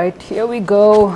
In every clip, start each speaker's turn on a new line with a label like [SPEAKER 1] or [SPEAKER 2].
[SPEAKER 1] Right, here we go.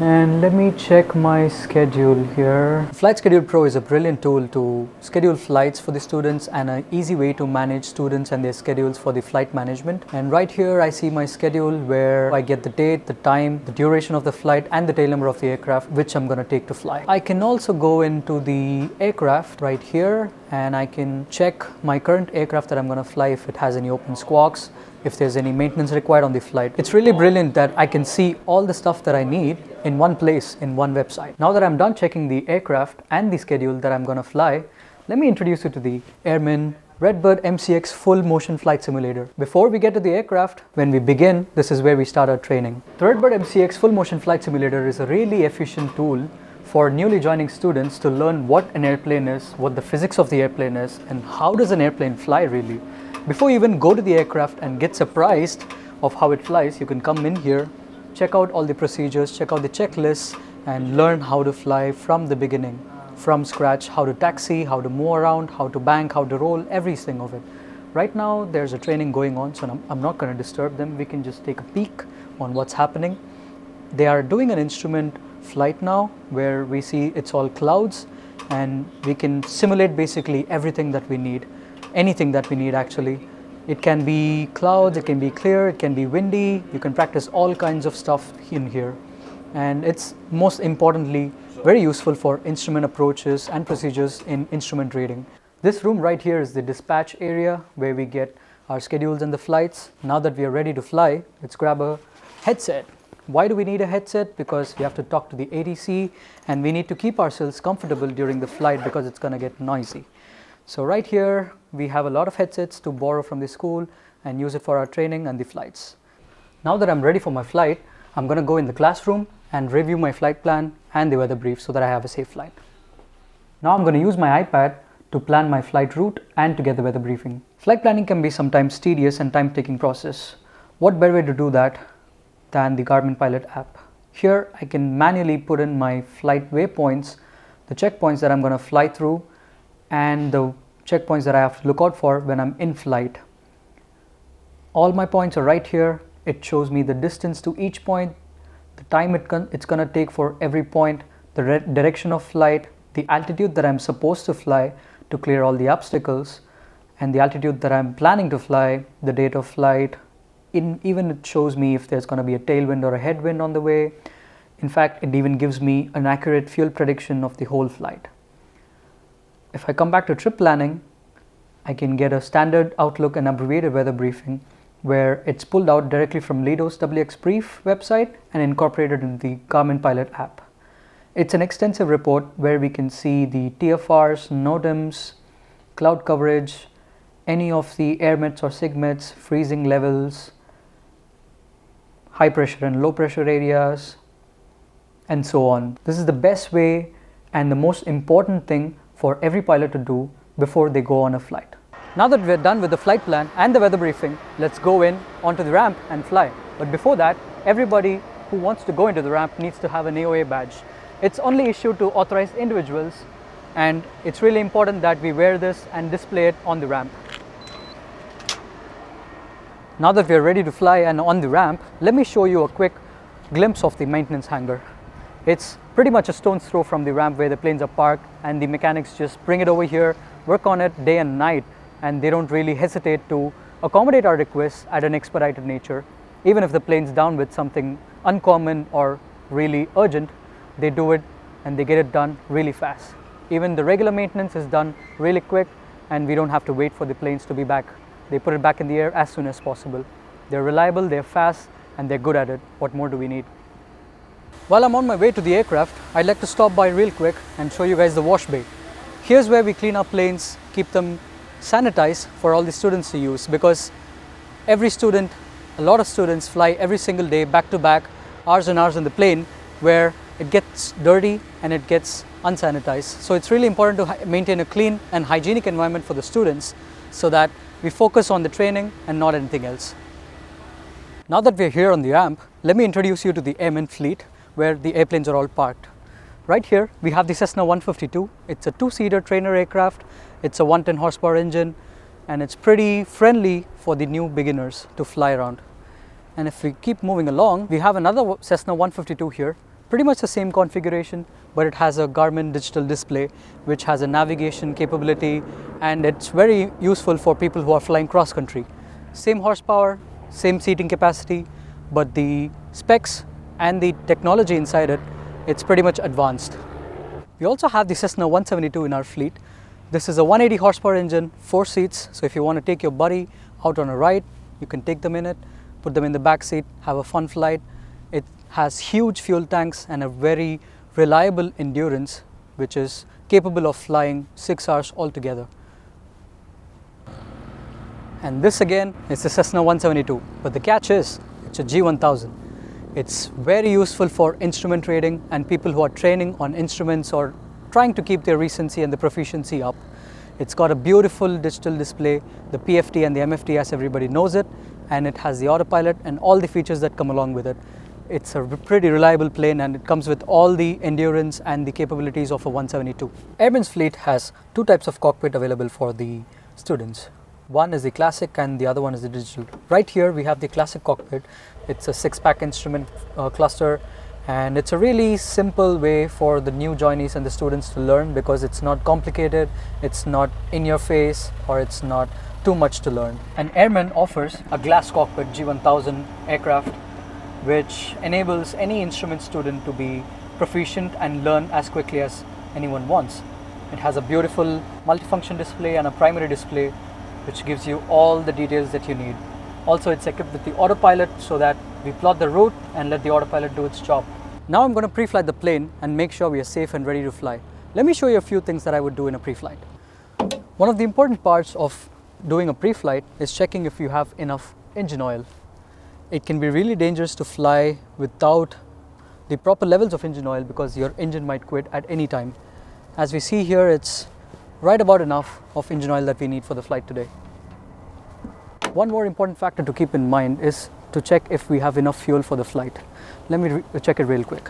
[SPEAKER 1] And let me check my schedule here. Flight Schedule Pro is a brilliant tool to schedule flights for the students and an easy way to manage students and their schedules for the flight management. And right here I see my schedule where I get the date, the time, the duration of the flight and the tail number of the aircraft which I'm going to take to fly. I can also go into the aircraft right here and I can check my current aircraft that I'm going to fly, if it has any open squawks, if there's any maintenance required on the flight. It's really brilliant that I can see all the stuff that I need in one place, in one website. Now that I'm done checking the aircraft and the schedule that I'm going to fly, let me introduce you to the Airman Redbird MCX Full Motion Flight Simulator. Before we get to the aircraft, when we begin, this is where we start our training. The Redbird MCX Full Motion Flight Simulator is a really efficient tool for newly joining students to learn what an airplane is, what the physics of the airplane is, and how does an airplane fly really. Before you even go to the aircraft and get surprised of how it flies, you can come in here, check out all the procedures, check out the checklists, and learn how to fly from the beginning, from scratch, how to taxi, how to move around, how to bank, how to roll, everything of it. Right now, there's a training going on, so I'm not going to disturb them. We can just take a peek on what's happening. They are doing an instrument flight now, where we see it's all clouds, and we can simulate basically everything that we need. Anything that we need actually. It can be clouds, it can be clear, it can be windy. You can practice all kinds of stuff in here. And it's most importantly very useful for instrument approaches and procedures in instrument reading. This room right here is the dispatch area where we get our schedules and the flights. Now that we are ready to fly, let's grab a headset. Why do we need a headset? Because we have to talk to the ATC and we need to keep ourselves comfortable during the flight because it's going to get noisy. So right here, we have a lot of headsets to borrow from the school and use it for our training and the flights. Now that I'm ready for my flight, I'm going to go in the classroom and review my flight plan and the weather brief so that I have a safe flight. Now I'm going to use my iPad to plan my flight route and to get the weather briefing. Flight planning can be sometimes tedious and time-taking process. What better way to do that than the Garmin Pilot app? Here I can manually put in my flight waypoints, the checkpoints that I'm going to fly through, and the checkpoints that I have to look out for when I'm in flight. All my points are right here. It shows me the distance to each point, the time it's going to take for every point, the direction of flight, the altitude that I'm supposed to fly to clear all the obstacles, and the altitude that I'm planning to fly, the date of flight. Even it shows me if there's going to be a tailwind or a headwind on the way. In fact, it even gives me an accurate fuel prediction of the whole flight. If I come back to trip planning, I can get a standard outlook and abbreviated weather briefing where it's pulled out directly from Lido's WX Brief website and incorporated in the Garmin Pilot app. It's an extensive report where we can see the TFRs, NOTAMs, cloud coverage, any of the air mets or sigmets, freezing levels, high pressure and low pressure areas, and so on. This is the best way and the most important thing for every pilot to do before they go on a flight. Now that we're done with the flight plan and the weather briefing, let's go in onto the ramp and fly. But before that, everybody who wants to go into the ramp needs to have an AOA badge. It's only issued to authorized individuals, and it's really important that we wear this and display it on the ramp. Now that we're ready to fly and on the ramp, let me show you a quick glimpse of the maintenance hangar. It's pretty much a stone's throw from the ramp where the planes are parked, and the mechanics just bring it over here, work on it day and night, and they don't really hesitate to accommodate our requests at an expedited nature. Even if the plane's down with something uncommon or really urgent, they do it and they get it done really fast. Even the regular maintenance is done really quick, and we don't have to wait for the planes to be back. They put it back in the air as soon as possible. They're reliable, they're fast, and they're good at it. What more do we need? While I'm on my way to the aircraft, I'd like to stop by real quick and show you guys the wash bay. Here's where we clean our planes, keep them sanitized for all the students to use, because every student, a lot of students fly every single day back to back, hours and hours in the plane, where it gets dirty and it gets unsanitized. So it's really important to maintain a clean and hygienic environment for the students so that we focus on the training and not anything else. Now that we're here on the ramp, let me introduce you to the airman fleet where the airplanes are all parked. Right here we have the Cessna 152. It's a two-seater trainer aircraft. It's a 110 horsepower engine, and it's pretty friendly for the new beginners to fly around. And if we keep moving along, we have another Cessna 152 here, pretty much the same configuration, but it has a Garmin digital display which has a navigation capability, and it's very useful for people who are flying cross country. Same horsepower, same seating capacity, but the specs and the technology inside it, it's pretty much advanced. We also have the Cessna 172 in our fleet. This is a 180 horsepower engine, 4 seats, so if you want to take your buddy out on a ride, you can take them in it, put them in the back seat, have a fun flight. It has huge fuel tanks and a very reliable endurance, which is capable of flying 6 hours altogether. And this again is the Cessna 172, but the catch is it's a G1000. It's very useful for instrument rating and people who are training on instruments or trying to keep their recency and the proficiency up. It's got a beautiful digital display, the PFT and the MFT as everybody knows it, and it has the autopilot and all the features that come along with it. It's a pretty reliable plane, and it comes with all the endurance and the capabilities of a 172. Airman's fleet has 2 types of cockpit available for the students. One is the classic and the other one is the digital. Right here we have the classic cockpit. It's a 6-pack instrument cluster, and it's a really simple way for the new joinees and the students to learn because it's not complicated, it's not in your face, or it's not too much to learn. And Airman offers a glass cockpit G1000 aircraft which enables any instrument student to be proficient and learn as quickly as anyone wants. It has a beautiful multifunction display and a primary display which gives you all the details that you need. Also, it's equipped with the autopilot so that we plot the route and let the autopilot do its job. Now I'm going to pre-flight the plane and make sure we are safe and ready to fly. Let me show you a few things that I would do in a pre-flight. One of the important parts of doing a pre-flight is checking if you have enough engine oil. It can be really dangerous to fly without the proper levels of engine oil because your engine might quit at any time. As we see here, it's right about enough of engine oil that we need for the flight today. One more important factor to keep in mind is to check if we have enough fuel for the flight. Let me check it real quick.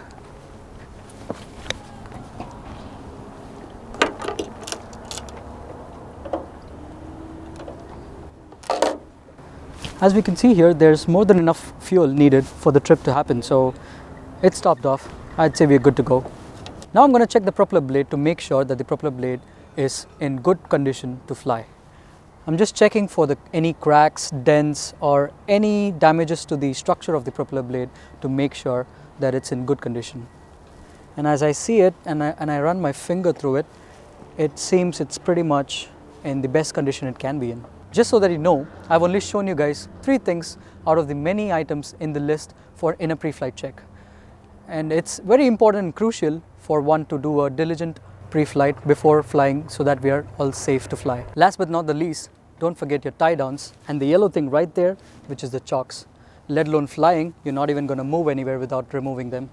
[SPEAKER 1] As we can see here, there's more than enough fuel needed for the trip to happen, so it's topped off. I'd say we're good to go. Now I'm going to check the propeller blade to make sure that the propeller blade is in good condition to fly. I'm just checking for any cracks, dents, or any damages to the structure of the propeller blade to make sure that it's in good condition. And as I see it and I run my finger through it, it seems it's pretty much in the best condition it can be in. Just so that you know, I've only shown you guys 3 things out of the many items in the list for in a pre-flight check. And it's very important and crucial for one to do a diligent pre-flight before flying so that we are all safe to fly. Last but not the least, don't forget your tie downs and the yellow thing right there, which is the chocks. Let alone flying, you're not even going to move anywhere without removing them.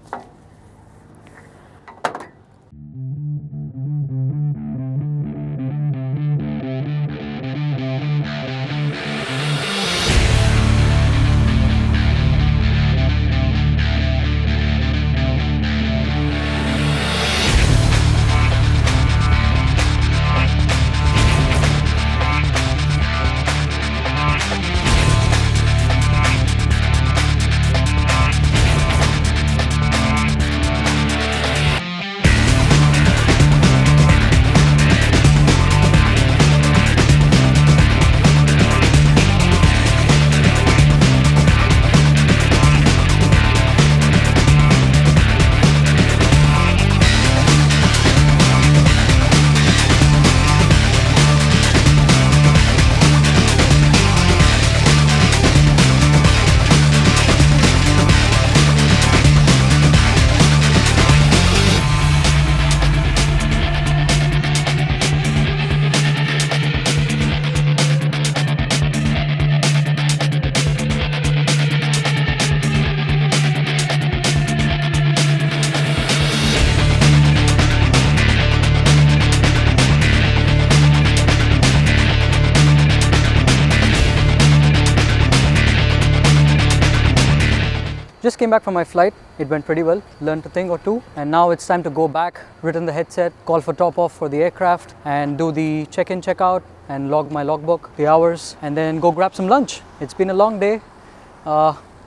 [SPEAKER 1] Just came back from my flight. It went pretty well, learned a thing or two, and now it's time to go back, return the headset, call for top off for the aircraft, and do the check-in, check-out, and log my logbook, the hours, and then go grab some lunch. It's been a long day.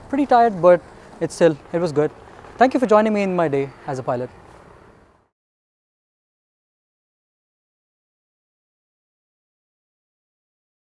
[SPEAKER 1] pretty tired, but it was good. Thank you for joining me in my day as a pilot.